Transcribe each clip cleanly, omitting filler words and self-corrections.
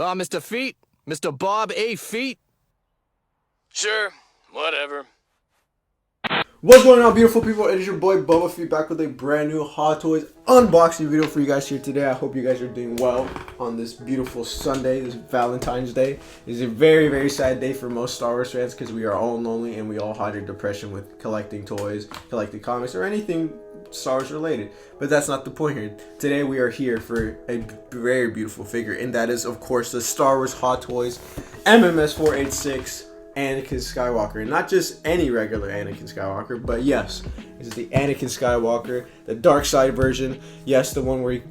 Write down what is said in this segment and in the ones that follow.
Mr. Feet? Mr. Bob A. Feet? Sure, whatever. What's going on, beautiful people? It is your boy Bubba Feet back with a brand new Hot Toys unboxing video for you guys here today. I hope you guys are doing well on this beautiful Sunday, this Valentine's Day. It's a very, very sad day for most Star Wars fans because we are all lonely and we all hide our depression with collecting toys, collecting comics, or anything Star Wars related. But that's not the point here. Today we are here for a very beautiful figure, and that is, of course, the Star Wars Hot Toys MMS 486 Anakin Skywalker. And not just any regular Anakin Skywalker, but yes, this is the Anakin Skywalker, the dark side version. Yes, the one where he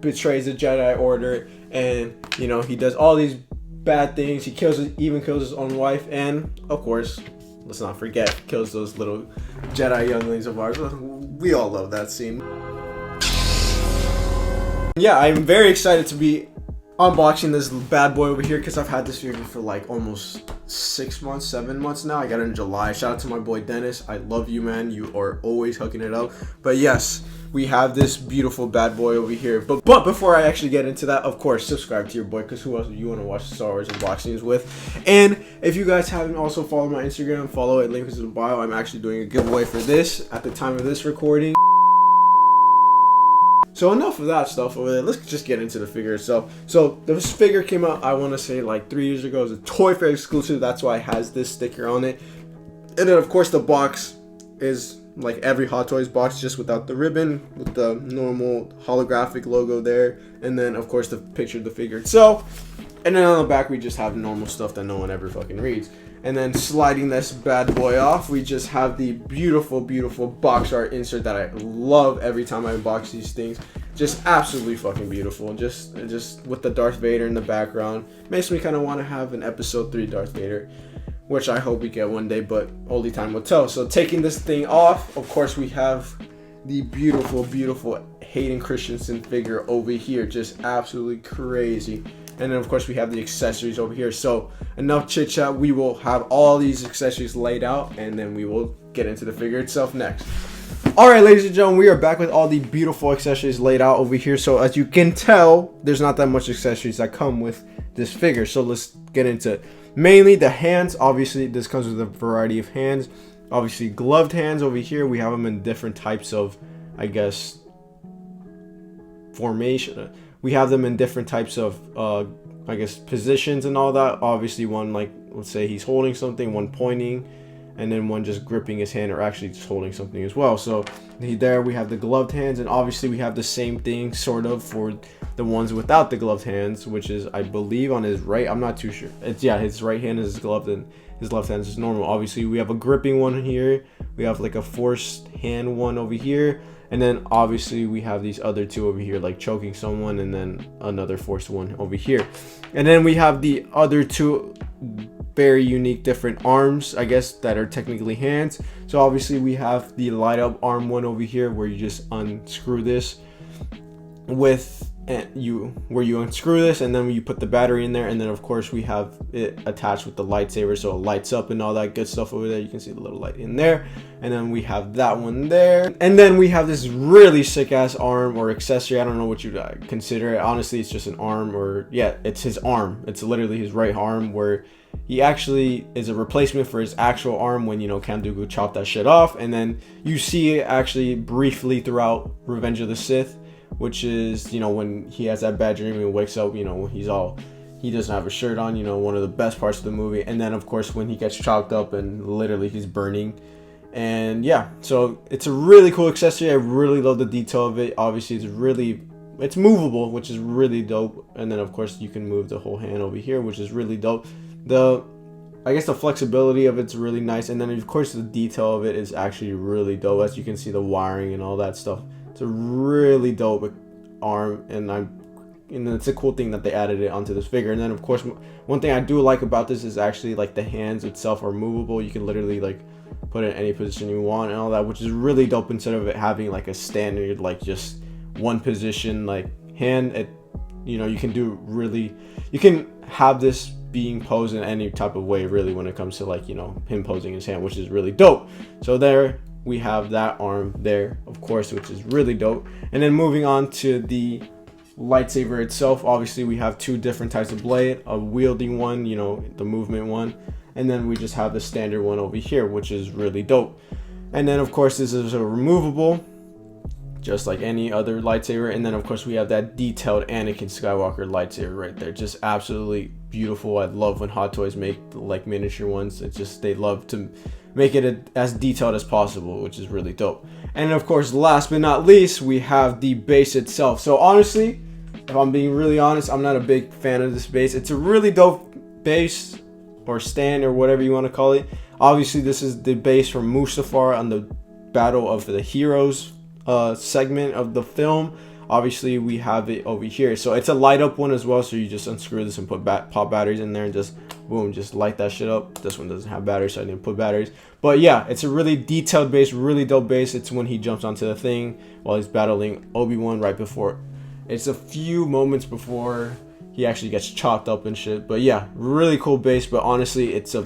betrays the Jedi Order and, you know, he does all these bad things. He even kills his own wife, and of course, let's not forget, kills those little Jedi younglings of ours. We all love that scene. Yeah, I'm very excited to be unboxing this bad boy over here because I've had this figure for like almost 6 months, 7 months now. I got it in July. Shout out to my boy Dennis. I love you, man. You are always hooking it up. But yes, we have this beautiful bad boy over here. But before I actually get into that, of course, subscribe to your boy, because who else do you want to watch Star Wars unboxings with? And if you guys haven't also followed my Instagram, follow it. Link is in the bio. I'm actually doing a giveaway for this at the time of this recording. So enough of that stuff over there. Let's just get into the figure itself. So this figure came out, I want to say, like 3 years ago. It was a Toy Fair exclusive. That's why it has this sticker on it. And then, of course, the box is like every Hot Toys box, just without the ribbon, with the normal holographic logo there. And then, of course, the picture of the figure itself. And then on the back, we just have normal stuff that no one ever fucking reads. And then sliding this bad boy off, we just have the beautiful, beautiful box art insert that I love every time I unbox these things. Just absolutely fucking beautiful. Just with the Darth Vader in the background. Makes me kind of want to have an episode 3 Darth Vader, which I hope we get one day, but only time will tell. So taking this thing off, of course, we have the beautiful, beautiful Hayden Christensen figure over here. Just absolutely crazy. And then, of course, we have the accessories over here. So enough chit chat. We will have all these accessories laid out, and then we will get into the figure itself next. All right, ladies and gentlemen, we are back with all the beautiful accessories laid out over here. So as you can tell, there's not that much accessories that come with this figure. So let's get into it. Mainly the hands. Obviously, this comes with a variety of hands. Obviously, gloved hands over here. We have them in different types of, I guess, formation. We have them in different types of, I guess, positions and all that. Obviously, one, like, let's say he's holding something, one pointing, and then one just gripping his hand, or actually just holding something as well. So there we have the gloved hands, and obviously we have the same thing sort of for the ones without the gloved hands, which is, I believe, on his right. I'm not too sure. It's, yeah, his right hand is gloved and his left hand is normal. Obviously, we have a gripping one here. We have like a forced hand one over here. And then obviously we have these other two over here, like choking someone, and then another forced one over here. And then we have the other two very unique different arms, I guess, that are technically hands. So obviously we have the light up arm one over here, where you just unscrew this with where you unscrew this, and then you put the battery in there. And then, of course, we have it attached with the lightsaber, so it lights up and all that good stuff over there. You can see the little light in there. And then we have that one there. And then we have this really sick ass arm or accessory. I don't know what you consider it. Honestly, it's just an arm, or yeah, it's his arm. It's literally his right arm, where he actually is a replacement for his actual arm when, you know, Count Dooku chopped that shit off. And then you see it actually briefly throughout Revenge of the Sith, which is, you know, when he has that bad dream and wakes up, you know, he doesn't have a shirt on, you know, one of the best parts of the movie. And then, of course, when he gets chopped up and literally he's burning. And yeah, so it's a really cool accessory. I really love the detail of it. Obviously, it's movable, which is really dope. And then, of course, you can move the whole hand over here, which is really dope. I guess the flexibility of it's really nice. And then, of course, the detail of it is actually really dope. As you can see, the wiring and all that stuff. It's a really dope arm, and it's a cool thing that they added it onto this figure. And then, of course, one thing I do like about this is actually, like, the hands itself are movable. You can literally, like, put it in any position you want and all that, which is really dope, instead of it having like a standard, like, just one position, like, hand. It, you know, you can have this being posed in any type of way, really, when it comes to, like, you know, him posing his hand, which is really dope. So there we have that arm there, of course, which is really dope. And then moving on to the lightsaber itself, obviously we have two different types of blade, a wielding one, you know, the movement one, and then we just have the standard one over here, which is really dope. And then of course this is a removable, just like any other lightsaber. And then of course we have that detailed Anakin Skywalker lightsaber right there, just absolutely beautiful. I love when Hot Toys make like miniature ones. It's just, they love to make it as detailed as possible, which is really dope. And of course, last but not least, we have the base itself. So honestly, if I'm being really honest, I'm not a big fan of this base. It's a really dope base or stand or whatever you want to call it. Obviously this is the base from Mustafar on the Battle of the Heroes segment of the film. Obviously we have it over here, so it's a light up one as well, so you just unscrew this and put pop batteries in there and just boom, just light that shit up. This one doesn't have batteries, so I didn't put batteries. But yeah, it's a really detailed base, really dope base. It's when he jumps onto the thing while he's battling Obi-Wan right before, it's a few moments before he actually gets chopped up and shit. But yeah, really cool base. But honestly, it's a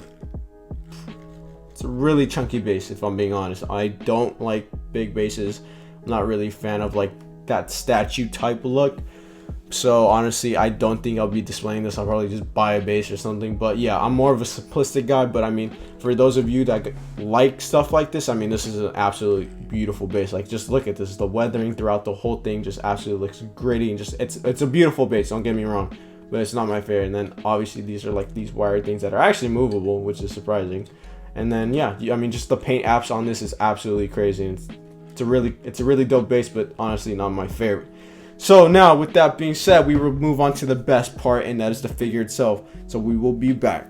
really chunky base, if I'm being honest. I don't like big bases. I'm not really a fan of like that statue type look. So honestly, I don't think I'll be displaying this. I'll probably just buy a base or something. But yeah, I'm more of a simplistic guy. But I mean, for those of you that like stuff like this, I mean, this is an absolutely beautiful base. Like, just look at this. The weathering throughout the whole thing just absolutely looks gritty, and just it's a beautiful base. Don't get me wrong, but it's not my favorite. And then obviously these are like these wired things that are actually movable, which is surprising. And then yeah, I mean, just the paint apps on this is absolutely crazy. And it's a really dope base, but honestly not my favorite. So now, with that being said, we will move on to the best part, and that is the figure itself. So we will be back.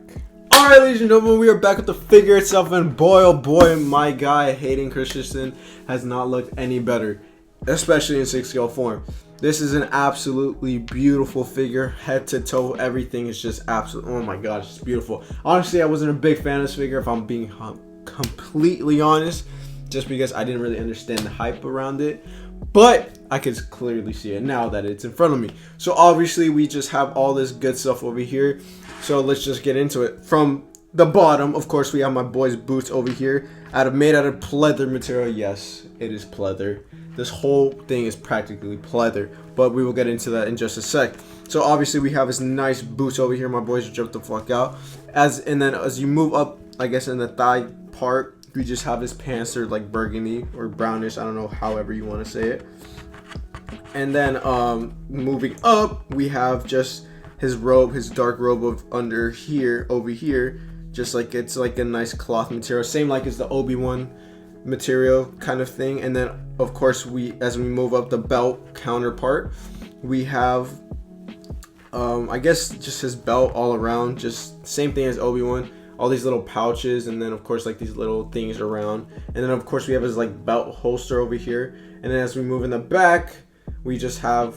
Alright, ladies and gentlemen, we are back with the figure itself, and boy oh boy, my guy Hayden Christensen has not looked any better, especially in 6-scale form. This is an absolutely beautiful figure, head to toe. Everything is just absolute. Oh my gosh, it's beautiful. Honestly, I wasn't a big fan of this figure, if I'm being completely honest, just because I didn't really understand the hype around it. But I can clearly see it now that it's in front of me. So obviously we just have all this good stuff over here. So let's just get into it. From the bottom, of course, we have my boy's boots over here, made out of pleather material. Yes, it is pleather. This whole thing is practically pleather, but we will get into that in just a sec. So obviously we have his nice boots over here. My boys jumped the fuck out. And then as you move up, I guess in the thigh part, we just have his pants are like burgundy or brownish, I don't know, however you want to say it. And then moving up, we have just his robe, his dark robe of under here, over here, just like it's like a nice cloth material, same like as the Obi-Wan material kind of thing. And then of course as we move up the belt counterpart, we have I guess just his belt all around, just same thing as Obi-Wan. All these little pouches, and then of course like these little things around, and then of course we have his like belt holster over here. And then as we move in the back, we just have,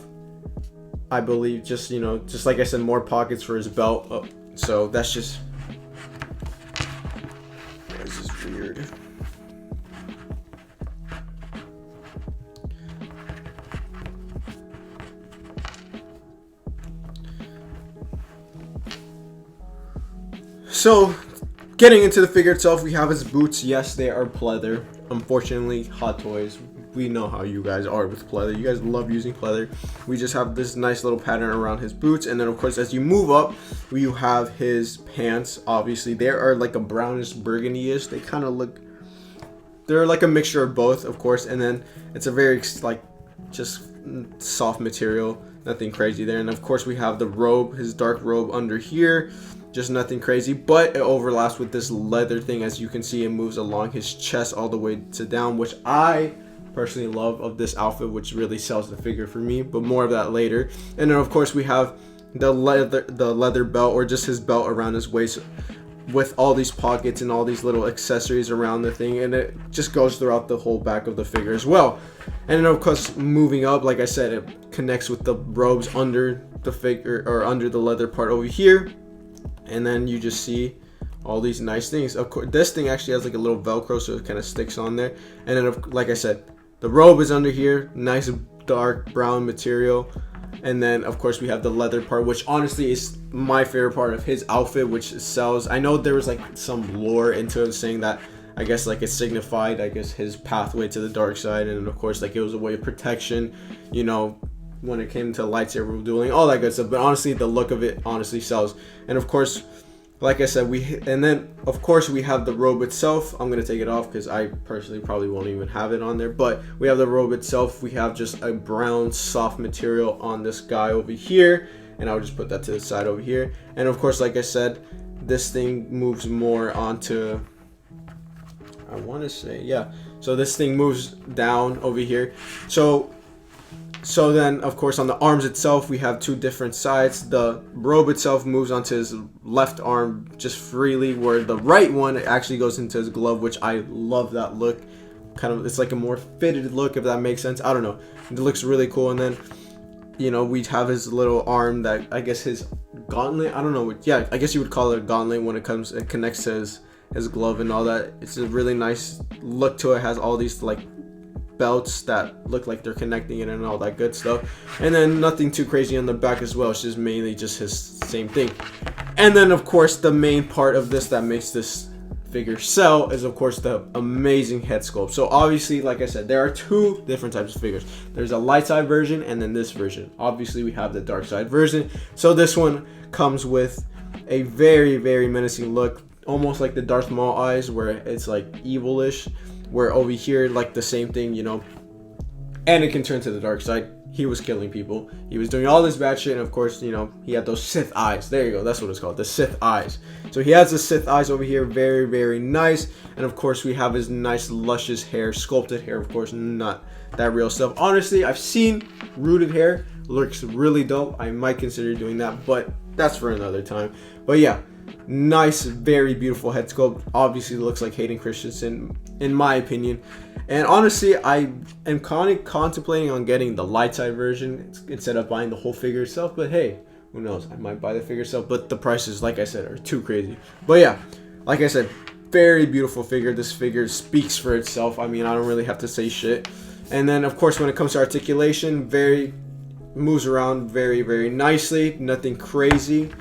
I believe, just, you know, just like I said, more pockets for his belt. So that's just, this is weird. So, getting into the figure itself, we have his boots. Yes, they are pleather. Unfortunately, Hot Toys, we know how you guys are with pleather. You guys love using pleather. We just have this nice little pattern around his boots. And then, of course, as you move up, you have his pants. Obviously, they are like a brownish burgundy-ish. They kind of look, they're like a mixture of both, of course. And then it's a very, like, just soft material. Nothing crazy there. And, of course, we have the robe, his dark robe under here. Just nothing crazy, but it overlaps with this leather thing. As you can see, it moves along his chest all the way to down, which I personally love of this outfit, which really sells the figure for me, but more of that later. And then of course we have the leather belt, or just his belt around his waist, with all these pockets and all these little accessories around the thing, and it just goes throughout the whole back of the figure as well. And then of course moving up, like I said, it connects with the robes under the figure, or under the leather part over here. And then you just see all these nice things. Of course, this thing actually has like a little Velcro, so it kind of sticks on there. And then, like I said, the robe is under here, nice dark brown material. And then, of course, we have the leather part, which honestly is my favorite part of his outfit, which sells. I know there was like some lore into it saying that, I guess, like it signified, I guess, his pathway to the dark side. And of course, like it was a way of protection, you know, when it came to lightsaber dueling, all that good stuff. But honestly, the look of it honestly sells. And of course, like I said, then of course we have the robe itself. I'm gonna take it off because I personally probably won't even have it on there. But we have the robe itself. We have just a brown soft material on this guy over here, and I'll just put that to the side over here. And of course, like I said, this thing moves more onto, I want to say, yeah. So this thing moves down over here. So then, of course, on the arms itself, we have two different sides. The robe itself moves onto his left arm just freely, where the right one actually goes into his glove, which I love that look. Kind of, it's like a more fitted look, if that makes sense. I don't know. It looks really cool. And then, you know, we have his little arm that, I guess his gauntlet, I don't know. Yeah, I guess you would call it a gauntlet when it connects to his glove and all that. It's a really nice look to it. It has all these, like, belts that look like they're connecting it and all that good stuff. And then nothing too crazy on the back as well. It's just mainly just his same thing. And then of course the main part of this that makes this figure sell is of course the amazing head sculpt. So obviously, like I said, there are two different types of figures. There's a light side version and then this version. Obviously we have the dark side version. So this one comes with a very, very menacing look, almost like the Darth Maul eyes, where it's like evilish. Where over here, like the same thing, you know, Anakin turned to the dark side. He was killing people. He was doing all this bad shit. And of course, you know, he had those Sith eyes. There you go. That's what it's called. The Sith eyes. So he has the Sith eyes over here. Very, very nice. And of course, we have his nice, luscious hair, sculpted hair. Of course, not that real stuff. Honestly, I've seen rooted hair. Looks really dope. I might consider doing that, but that's for another time. But yeah, nice, very beautiful head sculpt. Obviously looks like Hayden Christensen, in my opinion. And honestly, I am contemplating on getting the light side version instead of buying the whole figure itself. But hey, who knows? I might buy the figure itself, but the prices, like I said, are too crazy. But yeah, like I said, very beautiful figure. This figure speaks for itself. I mean, I don't really have to say shit. And then of course, when it comes to articulation, moves around very, very nicely. Nothing crazy,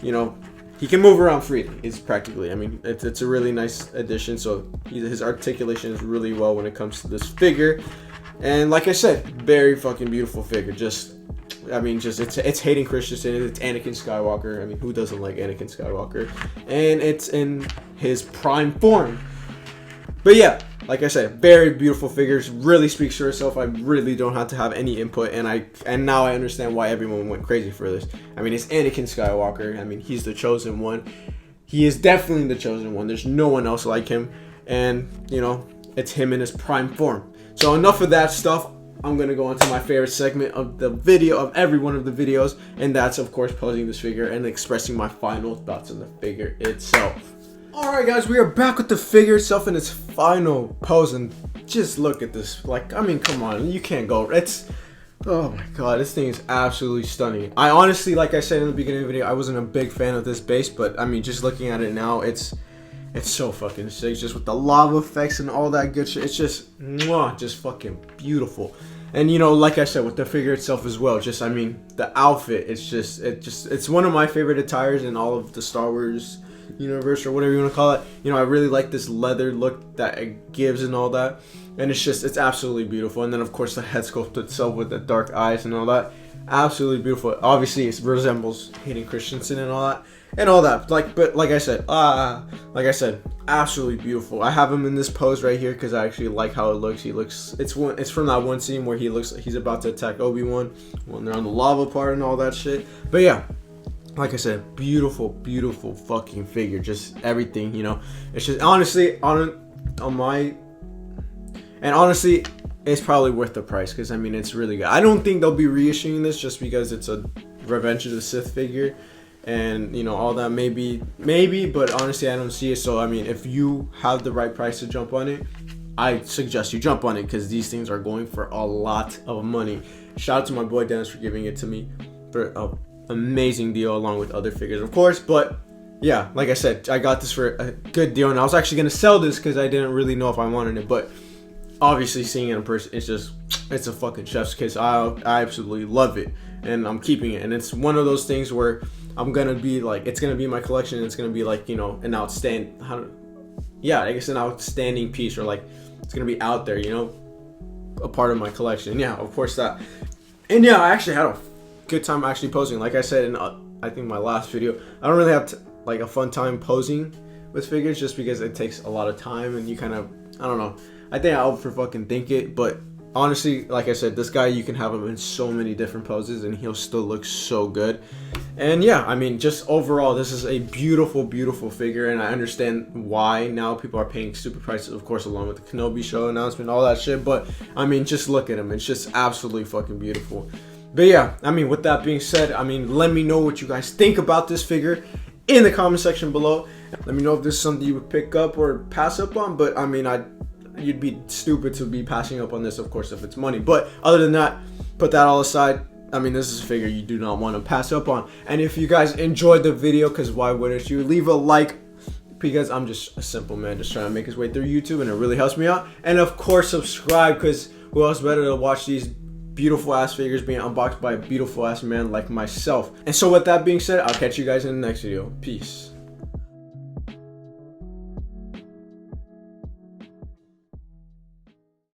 you know. He can move around freely. It's practically, I mean, it's a really nice addition. So his articulation is really well when it comes to this figure. And like I said, very fucking beautiful figure. Just, I mean, just it's Hayden Christensen. It's Anakin Skywalker. I mean, who doesn't like Anakin Skywalker? And it's in his prime form. But yeah, like I said, very beautiful figures. Really speaks for itself. I really don't have to have any input, and now I understand why everyone went crazy for this. I mean, it's Anakin Skywalker. I mean, he's the chosen one. He is definitely the chosen one. There's no one else like him, and you know, it's him in his prime form. So enough of that stuff. I'm gonna go on to my favorite segment of the video, of every one of the videos, and that's of course posing this figure and expressing my final thoughts on the figure itself. Alright guys, we are back with the figure itself in its final pose, and just look at this. Like, I mean, come on, you can't go. Oh my god, this thing is absolutely stunning. I honestly, like I said in the beginning of the video, I wasn't a big fan of this base, but I mean, just looking at it now, it's so fucking sick, just with the lava effects and all that good shit. It's just, mwah, just fucking beautiful. And you know, like I said, with the figure itself as well, just, I mean, the outfit, it's one of my favorite attires in all of the Star Wars universe, or whatever you want to call it. You know, I really like this leather look that it gives and all that, and it's absolutely beautiful. And then of course the head sculpt itself with the dark eyes and all that, absolutely beautiful. Obviously it resembles Hayden Christensen and all that, but like I said, absolutely beautiful. I have him in this pose right here because I actually like how it looks. It's from that one scene where he looks like he's about to attack Obi-Wan when they're on the lava part and all that shit. But yeah, like I said, beautiful, beautiful fucking figure. Just everything, you know. It's just honestly honestly, it's probably worth the price because I mean, it's really good. I don't think they'll be reissuing this just because it's a Revenge of the Sith figure, and you know, all that. Maybe, but honestly, I don't see it. So I mean, if you have the right price to jump on it, I suggest you jump on it because these things are going for a lot of money. Shout out to my boy Dennis for giving it to me for a amazing deal, along with other figures of course. But yeah, like I said, I got this for a good deal, and I was actually gonna sell this because I didn't really know if I wanted it, but obviously seeing it in person, it's a fucking chef's kiss. I absolutely love it, and I'm keeping it. And it's one of those things where I'm gonna be like, it's gonna be in my collection, and it's gonna be like, you know, an outstanding piece, or like it's gonna be out there, you know, a part of my collection. Yeah, of course, that And yeah, I actually had a good time actually posing. Like I said in I think my last video, I don't really have like a fun time posing with figures just because it takes a lot of time and you kind of, I don't know. I think I over fucking think it, but honestly, like I said, this guy, you can have him in so many different poses and he'll still look so good. And yeah, I mean, just overall, this is a beautiful, beautiful figure, and I understand why now people are paying stupid prices, of course, along with the Kenobi show announcement, all that shit. But I mean, just look at him. It's just absolutely fucking beautiful. But yeah, I mean, with that being said, I mean, let me know what you guys think about this figure in the comment section below. Let me know if this is something you would pick up or pass up on. But I mean, you'd be stupid to be passing up on this, of course, if it's money. But other than that, put that all aside. I mean, this is a figure you do not want to pass up on. And if you guys enjoyed the video, because why wouldn't you, leave a like, because I'm just a simple man just trying to make his way through YouTube, and it really helps me out. And of course, subscribe, because who else better to watch these beautiful ass figures being unboxed by a beautiful ass man like myself. And so with that being said, I'll catch you guys in the next video. Peace.